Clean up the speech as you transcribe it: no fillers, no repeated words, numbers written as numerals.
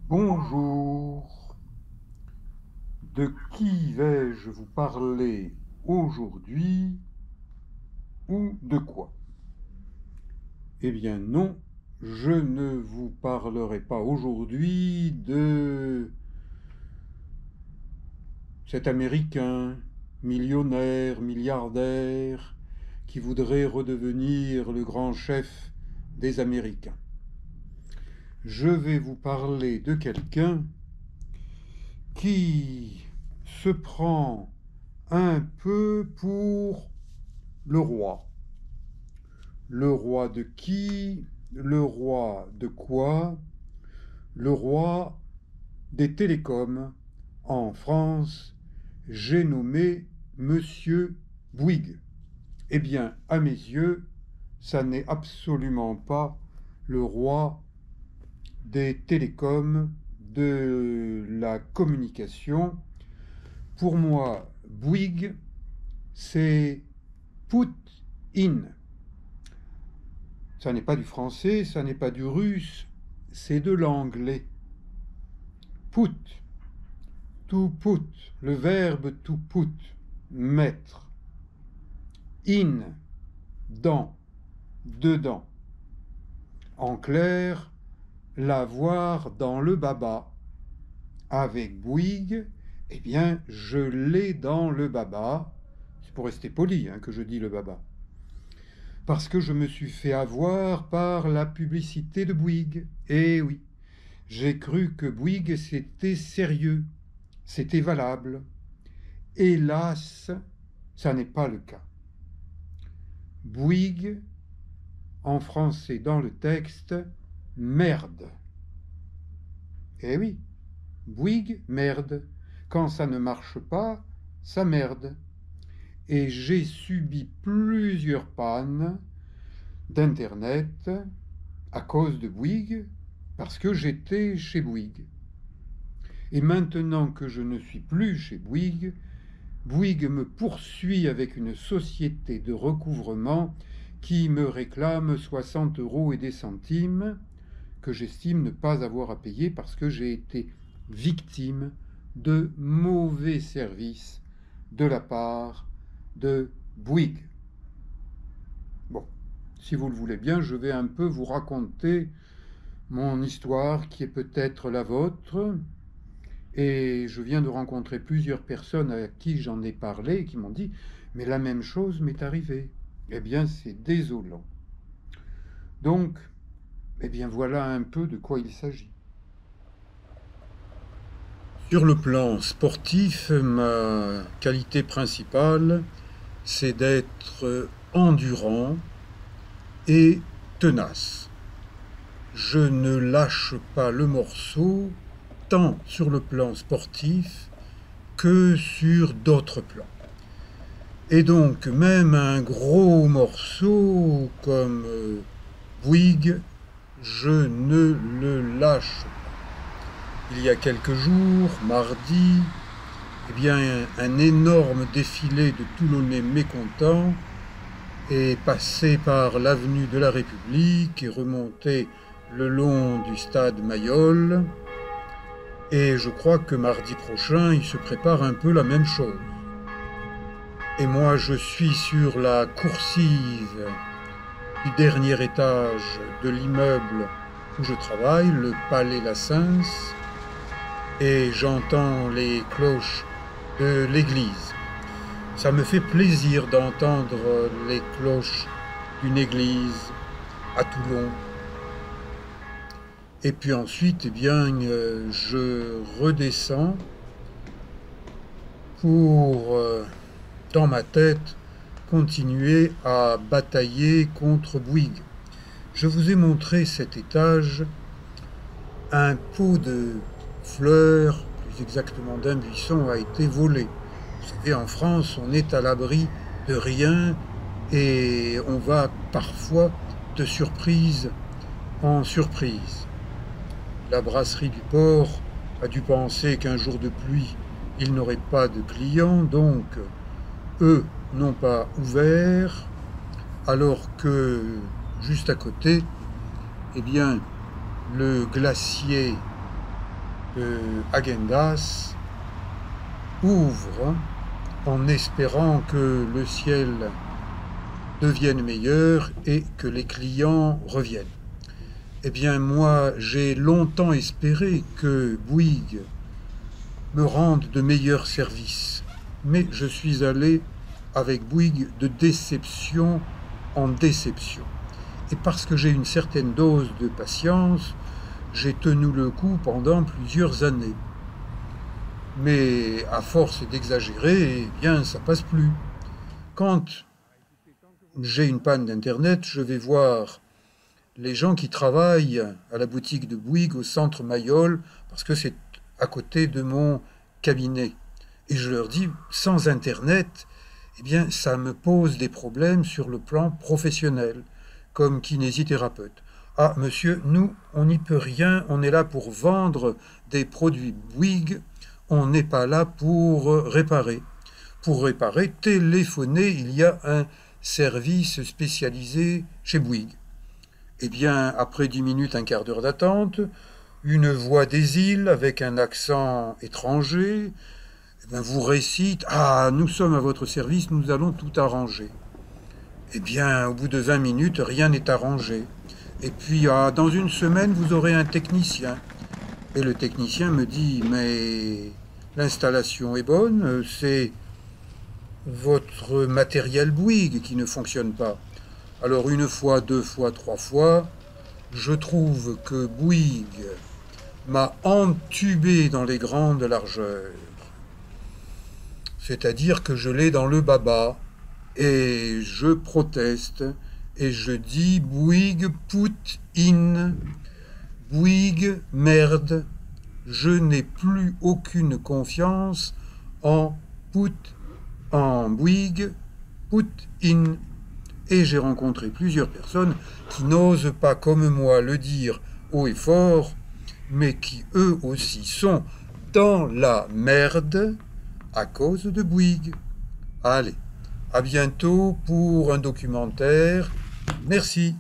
Bonjour. De qui vais-je vous parler aujourd'hui ou de quoi? Eh bien non, je ne vous parlerai pas aujourd'hui de cet Américain millionnaire, milliardaire, qui voudrait redevenir le grand chef des Américains. Je vais vous parler de quelqu'un qui se prend un peu pour le roi. Le roi de qui? Le roi de quoi? Le roi des télécoms en France. J'ai nommé Monsieur Bouygues. Eh bien, à mes yeux, ça n'est absolument pas le roi des télécoms, de la communication. Pour moi, Bouygues, c'est put in. Ça n'est pas du français, ça n'est pas du russe, c'est de l'anglais. Put, to put, le verbe to put, mettre. In, dans, dedans. En clair, l'avoir dans le baba. Avec Bouygues, eh bien, je l'ai dans le baba. C'est pour rester poli que je dis le baba. Parce que je me suis fait avoir par la publicité de Bouygues. Eh oui, j'ai cru que Bouygues c'était sérieux, c'était valable. Hélas, ça n'est pas le cas. Bouygues, en français dans le texte, merde. Eh oui, Bouygues, merde. Quand ça ne marche pas, ça merde. Et j'ai subi plusieurs pannes d'Internet à cause de Bouygues, parce que j'étais chez Bouygues. Et maintenant que je ne suis plus chez Bouygues, Bouygues me poursuit avec une société de recouvrement qui me réclame 60 € et des centimes, que j'estime ne pas avoir à payer parce que j'ai été victime de mauvais services de la part de Bouygues. Bon, si vous le voulez bien, je vais un peu vous raconter mon histoire qui est peut-être la vôtre. Et je viens de rencontrer plusieurs personnes à qui j'en ai parlé et qui m'ont dit « Mais la même chose m'est arrivée. » Eh bien, c'est désolant. Donc, eh bien, voilà un peu de quoi il s'agit. Sur le plan sportif, ma qualité principale, c'est d'être endurant et tenace. Je ne lâche pas le morceau tant sur le plan sportif que sur d'autres plans. Et donc, même un gros morceau comme Bouygues, je ne le lâche pas. Il y a quelques jours, mardi, eh bien, un énorme défilé de Toulonnais mécontents est passé par l'avenue de la République et remonté le long du stade Mayol. Et je crois que mardi prochain, il se prépare un peu la même chose. Et moi, je suis sur la coursive du dernier étage de l'immeuble où je travaille, le Palais Lassens, et j'entends les cloches de l'église. Ça me fait plaisir d'entendre les cloches d'une église à Toulon. Et puis ensuite, eh bien, je redescends pour, dans ma tête, continuer à batailler contre Bouygues. Je vous ai montré cet étage, un pot de fleurs, plus exactement d'un buisson, a été volé. Vous savez, en France, on est à l'abri de rien et on va parfois de surprise en surprise. La brasserie du port a dû penser qu'un jour de pluie, il n'aurait pas de clients, donc eux n'ont pas ouvert, alors que juste à côté, eh bien, le glacier Häagen-Dazs ouvre en espérant que le ciel devienne meilleur et que les clients reviennent. Eh bien, moi, j'ai longtemps espéré que Bouygues me rende de meilleurs services. Mais je suis allé avec Bouygues de déception en déception. Et parce que j'ai une certaine dose de patience, j'ai tenu le coup pendant plusieurs années. Mais à force d'exagérer, eh bien, ça passe plus. Quand j'ai une panne d'Internet, je vais voir les gens qui travaillent à la boutique de Bouygues au centre Mayol, parce que c'est à côté de mon cabinet. Et je leur dis, sans Internet, eh bien, ça me pose des problèmes sur le plan professionnel, comme kinésithérapeute. Ah, monsieur, nous, on n'y peut rien, on est là pour vendre des produits Bouygues, on n'est pas là pour réparer. Pour réparer, téléphonez, il y a un service spécialisé chez Bouygues. Eh bien, après 10 minutes, un quart d'heure d'attente, une voix des îles avec un accent étranger, eh bien, vous récite « Ah, nous sommes à votre service, nous allons tout arranger ». Eh bien, au bout de 20 minutes, rien n'est arrangé. Et puis, dans une semaine, vous aurez un technicien. Et le technicien me dit « Mais l'installation est bonne, c'est votre matériel Bouygues qui ne fonctionne pas ». Alors une fois, deux fois, trois fois, je trouve que Bouygues m'a entubé dans les grandes largeurs. C'est-à-dire que je l'ai dans le baba et je proteste et je dis Bouygues put in, Bouygues merde, je n'ai plus aucune confiance en Bouygues put in. Et j'ai rencontré plusieurs personnes qui n'osent pas, comme moi, le dire haut et fort, mais qui eux aussi sont dans la merde à cause de Bouygues. Allez, à bientôt pour un documentaire. Merci.